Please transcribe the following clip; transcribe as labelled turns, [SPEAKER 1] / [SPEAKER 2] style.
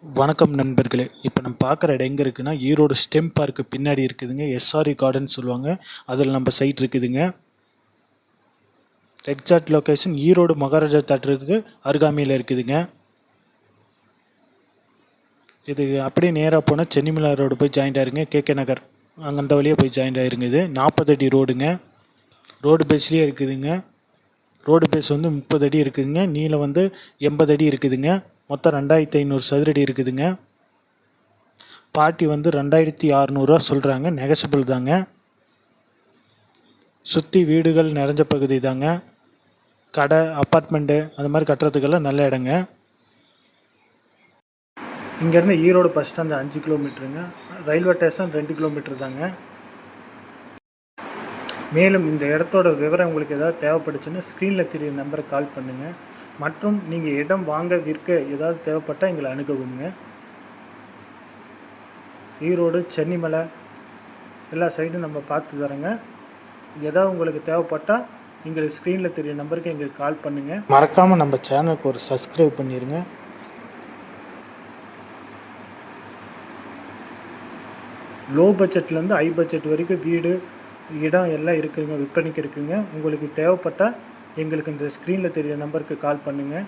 [SPEAKER 1] வணக்கம் நண்பர்களே. இப்போ நம்ம பார்க்குற இடம் எங்கே இருக்குன்னா, ஈரோடு ஸ்டெம் பார்க்கு பின்னாடி இருக்குதுங்க. எஸ்ஆர்இ கார்டன் சொல்லுவாங்க. அதில் நம்ம சைட் இருக்குதுங்க. எக்ஸாக்ட் லொக்கேஷன் ஈரோடு மகாராஜா தேட்டருக்கு அருகாமையில் இருக்குதுங்க. இது அப்படியே நேராக போனால் சென்னிமலை ரோடு போய் ஜாயிண்ட் ஆயிருங்க. கேகே நகர் அங்கே அந்த வழியாக போய் ஜாயிண்ட் ஆயிருங்க. இது 40 அடி ரோடுங்க. ரோடு பேஸ்லேயே இருக்குதுங்க. ரோடு பேஸ் வந்து 30 அடி இருக்குதுங்க. நீளம் வந்து 80 அடி இருக்குதுங்க. மொத்தம் 2500 சதுரடி இருக்குதுங்க. பார்ட்டி வந்து 2600 சொல்கிறாங்க. நெகசபிள் தாங்க. சுற்றி வீடுகள் நிறைஞ்ச பகுதி தாங்க. கடை அப்பார்ட்மெண்ட்டு அந்த மாதிரி கட்டுறதுக்கெல்லாம் நல்ல இடங்க. இங்கேருந்து ஈரோடு பஸ் ஸ்டாண்டு 5 கிலோமீட்டருங்க. ரயில்வே ஸ்டேஷன் 2 கிலோமீட்டர் தாங்க. மேலும் இந்த இடத்தோட விவரம் உங்களுக்கு ஏதாவது தேவைப்படுச்சுன்னா ஸ்க்ரீனில் தெரிய நம்பரை கால் பண்ணுங்கள். மற்றும் நீங்கள் இடம் வாங்க விற்க ஏதாவது தேவைப்பட்டால் எங்களை அணுகுங்க. ஈரோடு சென்னிமலை எல்லா சைடும் நம்ம பார்த்து தரோங்க. ஏதாவது உங்களுக்கு தேவைப்பட்டால் எங்களுக்கு ஸ்க்ரீனில் தெரிய நம்பருக்கு எங்களுக்கு கால் பண்ணுங்கள். மறக்காமல் நம்ம சேனலுக்கு ஒரு சப்ஸ்கிரைப் பண்ணிடுங்க. லோ பட்ஜெட்லேருந்து ஹை பட்ஜெட் வரைக்கும் வீடு இடம் எல்லாம் இருக்குதுங்க, விற்பனைக்கு இருக்குதுங்க. உங்களுக்கு தேவைப்பட்டால் எங்களுக்கு இந்த ஸ்க்ரீனில் தெரிய நம்பருக்கு கால் பண்ணுங்கள்.